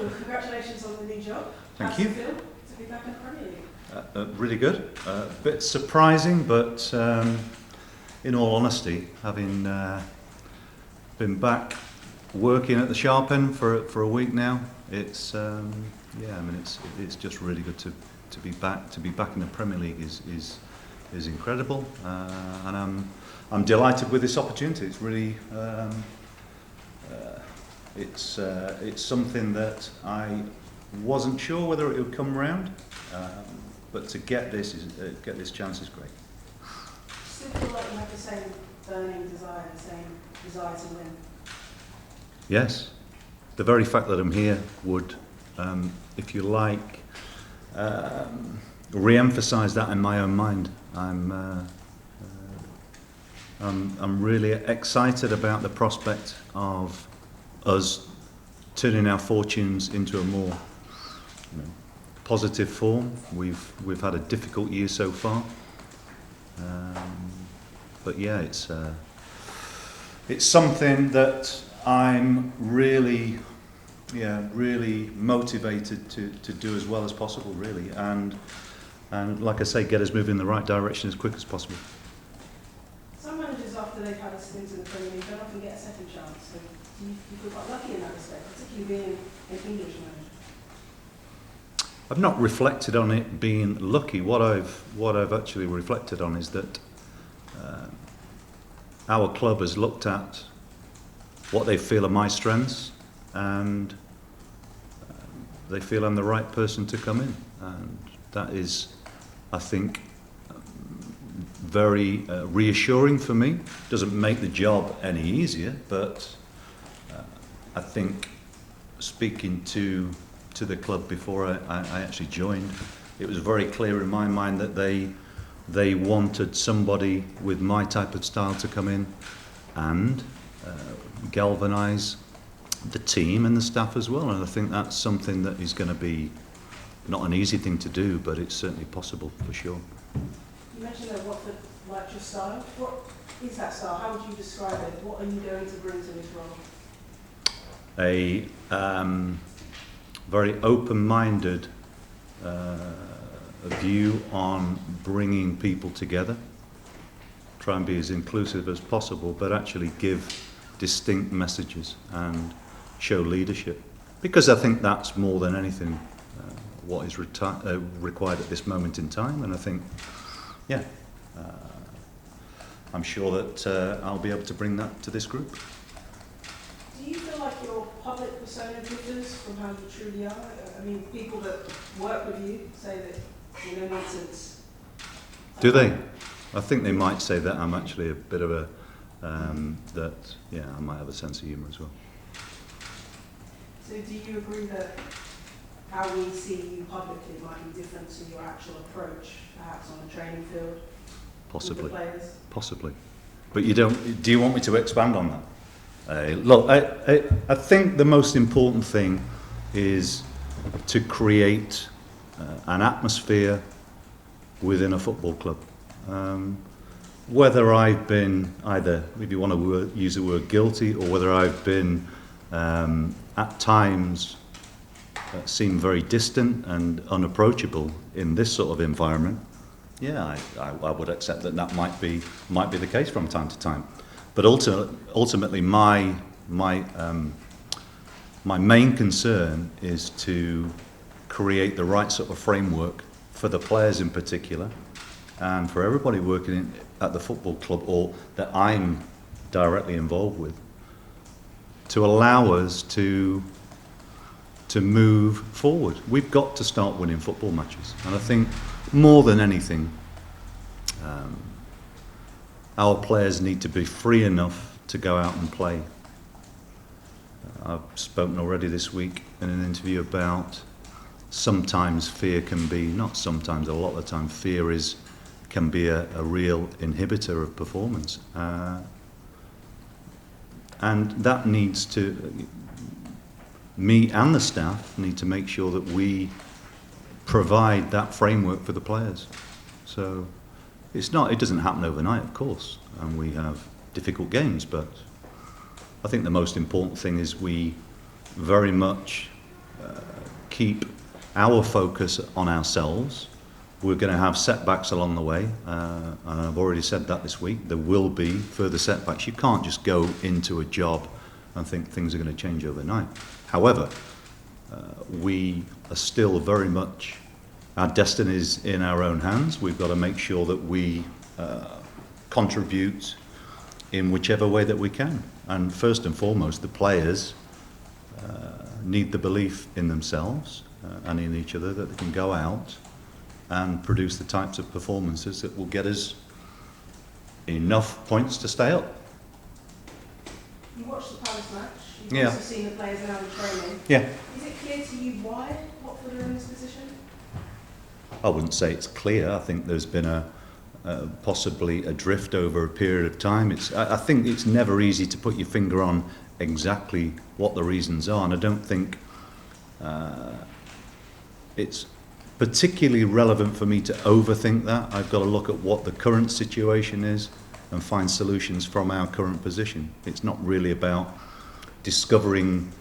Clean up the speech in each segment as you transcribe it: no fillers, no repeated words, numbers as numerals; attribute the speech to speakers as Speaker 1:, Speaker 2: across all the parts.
Speaker 1: well, congratulations on the new job.
Speaker 2: Thank you.
Speaker 1: How's it feel to be back in the Premier League?
Speaker 2: Really good. A bit surprising, but in all honesty, having been back working at the sharp end for a week now, it's it's just really good to be back. To be back in the Premier League is incredible, and I'm delighted with this opportunity. It's really it's something that I wasn't sure whether it would come around, but to get this chance is great.
Speaker 1: Still feel like you have the same burning desire, the same desire to win?
Speaker 2: Yes, the very fact that I'm here would, if you like, re-emphasise that in my own mind. I'm really excited about the prospect of us turning our fortunes into a more positive form. We've had a difficult year so far, but yeah, it's something that I'm really motivated to do as well as possible, really, and like I say, get us moving in the right direction as quick as possible.
Speaker 1: Some managers, after they've had a stint in the Premier League, don't often get a second chance. So you feel quite lucky in that respect, particularly being an English manager.
Speaker 2: I've not reflected on it being lucky. What I've actually reflected on is that our club has looked at what they feel are my strengths, and they feel I'm the right person to come in, and that is, I think, very reassuring for me. Doesn't make the job any easier, but I think speaking to the club before I actually joined, it was very clear in my mind that they wanted somebody with my type of style to come in and galvanise the team and the staff as well, and I think that's something that is going to be not an easy thing to do, but it's certainly possible for sure.
Speaker 1: You mentioned that Watford liked your style. What is that style? How would you describe it? What are you going to bring to this role?
Speaker 2: A very open-minded view on bringing people together. Try and be as inclusive as possible, but actually give distinct messages and show leadership. Because I think that's more than anything what is required at this moment in time, and I think, I'm sure that I'll be able to bring that to this group.
Speaker 1: Do you feel like your public persona differs from how you truly are? I mean, people that work with you say that you're no nonsense.
Speaker 2: Do they? I think they might say that I'm actually a bit of a, I might have a sense of humour as well.
Speaker 1: So do you agree that how we see you publicly might be different to your actual approach, perhaps on the training field?
Speaker 2: Possibly.
Speaker 1: With the players?
Speaker 2: Possibly. But do you want me to expand on that? Look, I think the most important thing is to create an atmosphere within a football club. Whether I've been either, if you want to use the word guilty, or whether I've been at times seem very distant and unapproachable in this sort of environment, I would accept that might be the case from time to time. But ultimately, my main concern is to create the right sort of framework for the players in particular, and for everybody working at the football club or that I'm directly involved with, to allow us to move forward. We've got to start winning football matches, and I think more than anything, our players need to be free enough to go out and play. I've spoken already this week in an interview about sometimes fear can be, not sometimes, a lot of the time, fear can be a real inhibitor of performance. And that needs to, me and the staff need to make sure that we provide that framework for the players. So it doesn't happen overnight, of course, and we have difficult games, but I think the most important thing is we very much keep our focus on ourselves. We're going to have setbacks along the way, and I've already said that this week. There will be further setbacks. You can't just go into a job and think things are going to change overnight. However, we are still very much, our destiny is in our own hands. We've got to make sure that we contribute in whichever way that we can. And first and foremost, the players need the belief in themselves and in each other that they can go out and produce the types of performances that will get us enough points to stay up.
Speaker 1: You watched the Palace match. You've
Speaker 2: Yeah.
Speaker 1: also seen the players now in training.
Speaker 2: Yeah.
Speaker 1: Is it clear to you why Watford are in this position?
Speaker 2: I wouldn't say it's clear. I think there's been possibly a drift over a period of time. I think it's never easy to put your finger on exactly what the reasons are, and I don't think it's particularly relevant for me to overthink that. I've got to look at what the current situation is and find solutions from our current position. It's not really about discovering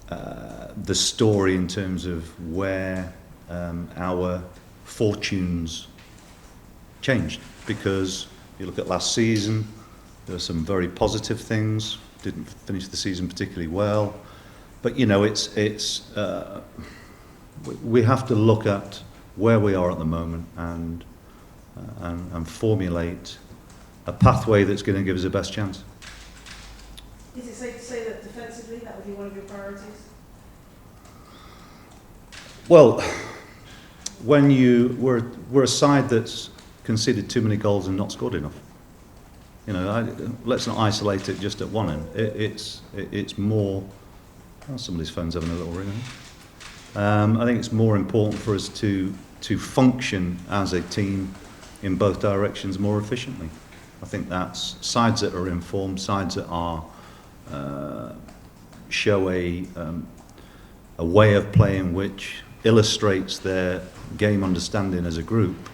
Speaker 2: the story in terms of where our fortunes changed, because you look at last season, there were some very positive things. Didn't finish the season particularly well, but you know, we have to look at where we are at the moment and formulate a pathway that's going to give us the best chance.
Speaker 1: Is it safe to say that defensively that would be one of your priorities?
Speaker 2: Well, when we're a side that's conceded too many goals and not scored enough. You know, let's not isolate it just at one end. It's more. Oh, somebody's phone's having a little ring. I think it's more important for us to function as a team in both directions more efficiently. I think that's sides that are informed, sides that are show a way of playing which illustrates their game understanding as a group.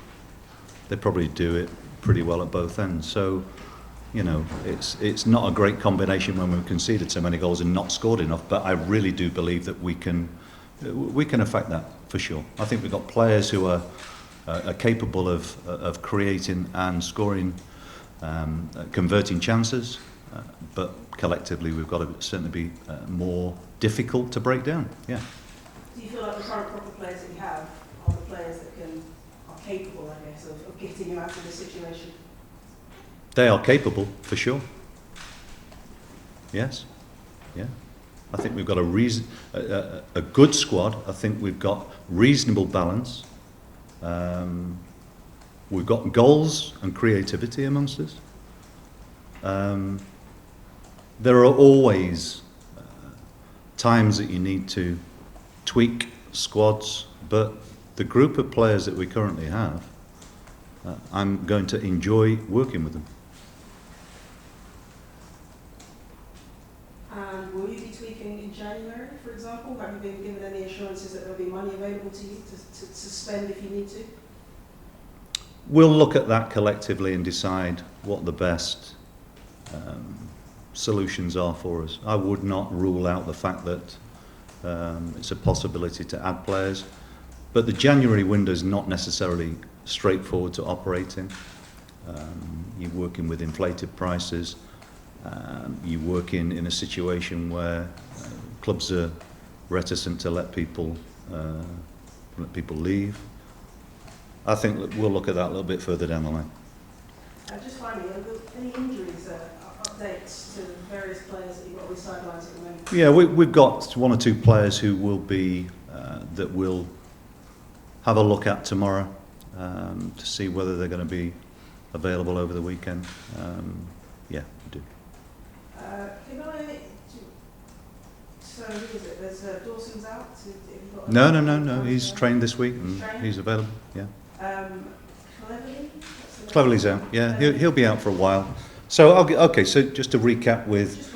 Speaker 2: They probably do it pretty well at both ends. So, you know, it's not a great combination when we've conceded so many goals and not scored enough. But I really do believe that we can affect that for sure. I think we've got players who are capable of creating and scoring, converting chances. But collectively, we've got to certainly be more difficult to break down. Yeah.
Speaker 1: Do you feel like the current proper players that you have are the players that are capable, I guess, of getting you out of this situation?
Speaker 2: They are capable, for sure. Yes. Yeah. I think we've got a good squad. I think we've got reasonable balance. We've got goals and creativity amongst us. There are always times that you need to tweak squads, but the group of players that we currently have, I'm going to enjoy working with them.
Speaker 1: And will you be tweaking in January, for example? Have you been given any assurances that there'll be money available to you to spend if you need to?
Speaker 2: We'll look at that collectively and decide what the best solutions are for us. I would not rule out the fact that it's a possibility to add players, but the January window is not necessarily straightforward to operate in. You're working with inflated prices. You work in a situation where clubs are reticent to let people leave. I think that we'll look at that a little bit further down the line.
Speaker 1: Just finally, any injuries, updates to the various players that you've got on the sidelines at the moment?
Speaker 2: Yeah, we've got one or two players who will be that we'll have a look at tomorrow to see whether they're going to be available over the weekend. Yeah, we do.
Speaker 1: So who is it? There's Dawson's out.
Speaker 2: No. He's trained this week and he's available. Yeah. Cleverly's out. Yeah, he'll be out for a while. So okay. So just to recap with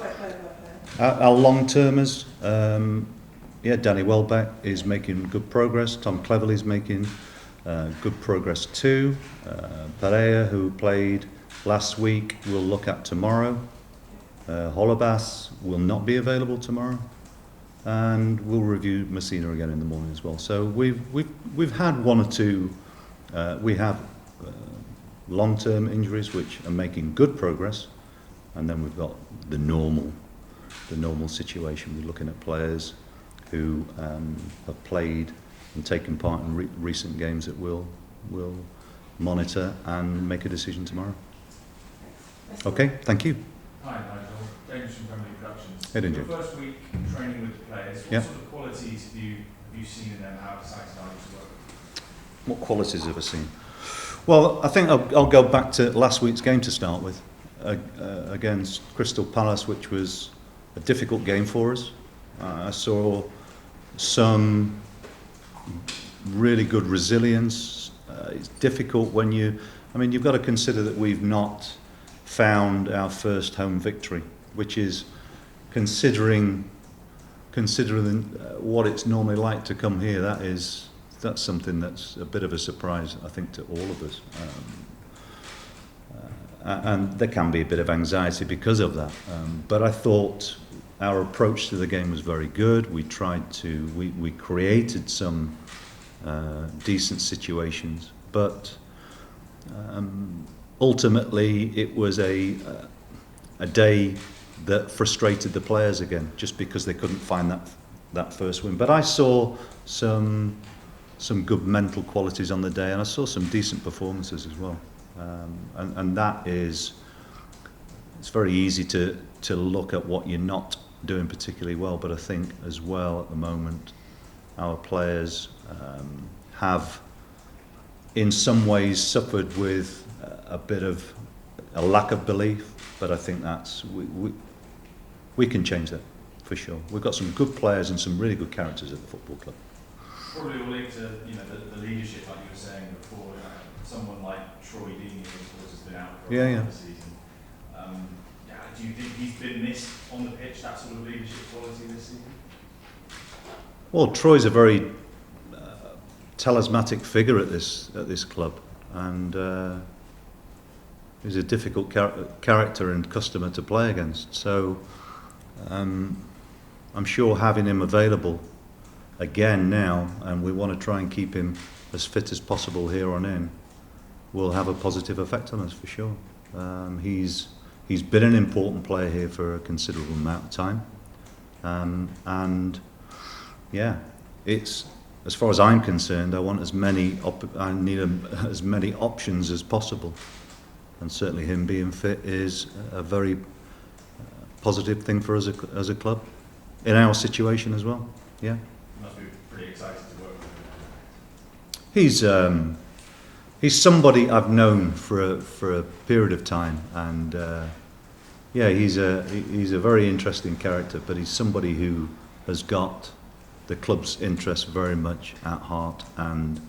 Speaker 2: our long-termers. Danny Welbeck is making good progress. Tom Cleverly's making good progress too. Pereyra, who played last week, we'll look at tomorrow. Chalobah will not be available tomorrow. and we'll review Messina again in the morning as well. So we've had one or two. We have long-term injuries which are making good progress, and then we've got the normal situation. We're looking at players who have played and taken part in recent games that we'll monitor and make a decision tomorrow. Okay, thank you.
Speaker 3: Hi Nigel, James from Family Productions.
Speaker 2: Hey,
Speaker 3: Your
Speaker 2: James.
Speaker 3: first week training with the players, what sort of qualities have you seen in them? How excited are you to work?
Speaker 2: What qualities have I seen? Well, I think I'll go back to last week's game to start with, against Crystal Palace, which was a difficult game for us. I saw some really good resilience. It's difficult when you've got to consider that we've not found our first home victory, which is considering what it's normally like to come here. That's something that's a bit of a surprise, I think, to all of us. And there can be a bit of anxiety because of that. But I thought our approach to the game was very good. We created some decent situations, but ultimately it was a day that frustrated the players again, just because they couldn't find that first win. But I saw some good mental qualities on the day, and I saw some decent performances as well. And that is, it's very easy to look at what you're not doing particularly well, but I think as well at the moment our players have in some ways suffered with a bit of a lack of belief, but I think we can change that for sure. We've got some good players and some really good characters at the football club.
Speaker 3: Probably all linked to the leadership, like you were saying before. Someone like Troy Deeney, of course, has been out for a while this season. Do you think he's been missed on the pitch, that sort of leadership quality this season?
Speaker 2: Well, Troy's a very talismanic figure at this club, and he's a difficult character and customer to play against. So I'm sure having him available again now, and we want to try and keep him as fit as possible here on in, will have a positive effect on us for sure. He's been an important player here for a considerable amount of time, and yeah, it's, as far as I'm concerned, I want I need as many options as possible, and certainly him being fit is a very positive thing for us as a club in our situation as well. Yeah.
Speaker 3: You must be pretty excited to work with him.
Speaker 2: He's somebody I've known for a period of time, and yeah, he's a very interesting character, but he's somebody who has got the club's interest very much at heart, and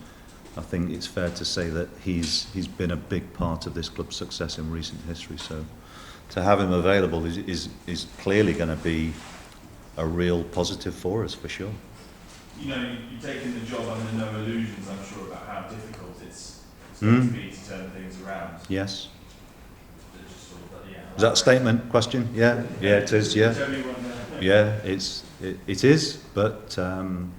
Speaker 2: I think it's fair to say that he's been a big part of this club's success in recent history. So to have him available is clearly going to be a real positive for us for sure.
Speaker 3: You've taken the job under no illusions, I'm sure, about how difficult it's going to be to turn things around.
Speaker 2: Yes. Is that a statement, question? Yeah, yeah, it is. Yeah, yeah, it is. But I'm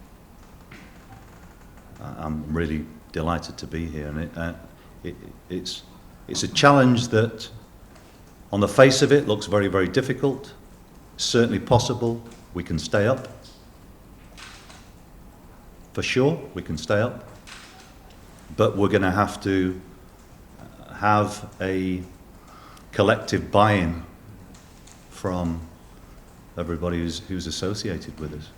Speaker 2: really delighted to be here, and it's a challenge that, on the face of it, looks very, very difficult. Certainly possible. We can stay up. For sure, we can stay up. But we're going to have to have a collective buy-in from everybody who's associated with us.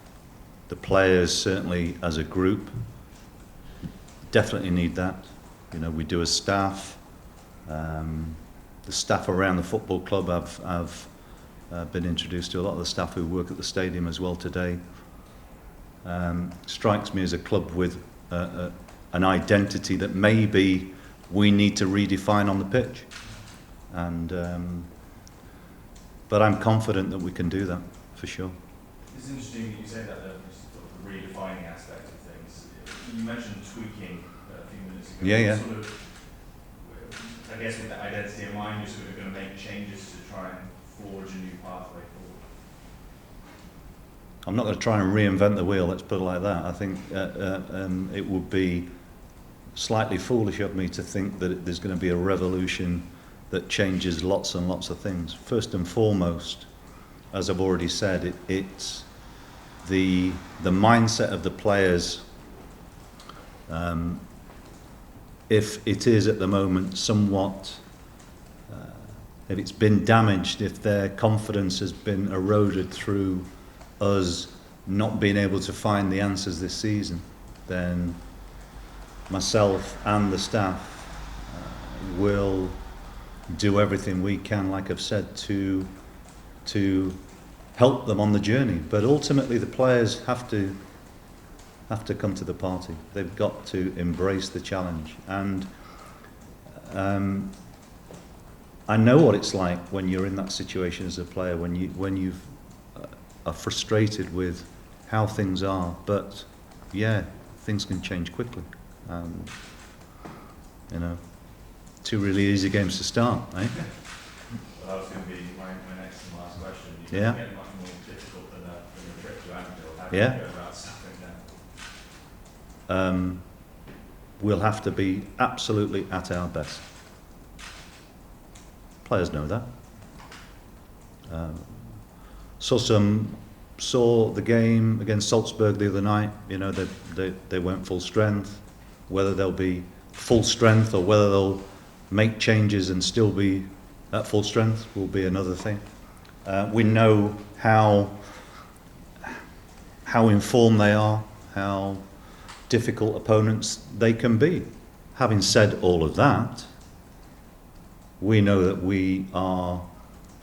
Speaker 2: The players, certainly as a group, definitely need that. We do as staff. The staff around the football club have been introduced to a lot of the staff who work at the stadium as well today. Strikes me as a club with an identity that maybe we need to redefine on the pitch, but I'm confident that we can do that for sure.
Speaker 3: It's interesting that you say that, the sort of redefining aspect of things. You mentioned tweaking a few minutes ago.
Speaker 2: Yeah.
Speaker 3: Sort of, I guess with that identity in mind, you're sort of going to make changes to try and forge a new pathway
Speaker 2: I'm not going to try and reinvent the wheel, let's put it like that. I think it would be slightly foolish of me to think that there's going to be a revolution that changes lots and lots of things. First and foremost, as I've already said, it's the mindset of the players. If it is at the moment somewhat, if it's been damaged, if their confidence has been eroded through us not being able to find the answers this season, then myself and the staff will do everything we can, like I've said, to help them on the journey. But ultimately the players have to come to the party. They've got to embrace the challenge. And I know what it's like when you're in that situation as a player, when you are frustrated with how things are. But yeah, things can change quickly. And you know, 2 really easy games to start, eh?
Speaker 3: Well, that was going to be my next and last question. You
Speaker 2: Yeah.
Speaker 3: get much more difficult than a trip to Anfield. How do
Speaker 2: Yeah.
Speaker 3: you go about stopping that?
Speaker 2: We'll have to be absolutely at our best. Players know that. Saw the game against Salzburg the other night. You know, they went full strength. Whether they'll be full strength or whether they'll make changes and still be at full strength will be another thing. We know how informed they are, how difficult opponents they can be. Having said all of that, we know that we are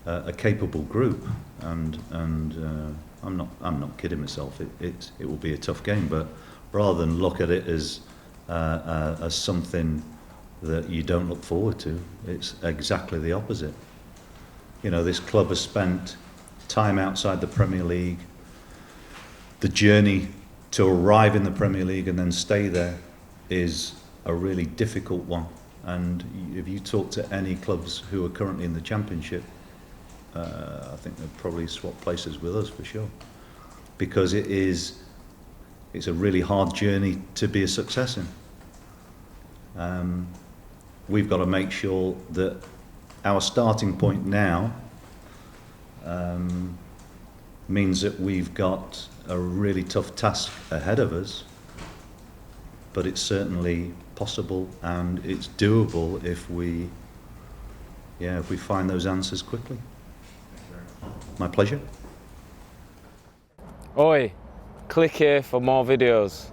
Speaker 2: a capable group, and I'm not kidding myself. It will be a tough game, but rather than look at it as something that you don't look forward to, it's exactly the opposite. You know, this club has spent time outside the Premier League. The journey to arrive in the Premier League and then stay there is a really difficult one. And if you talk to any clubs who are currently in the Championship, I think they'll probably swap places with us for sure, because it's a really hard journey to be a success in. We've got to make sure that our starting point now means that we've got a really tough task ahead of us, but it's certainly possible and it's doable if we find those answers quickly. My pleasure.
Speaker 4: Oi, click here for more videos.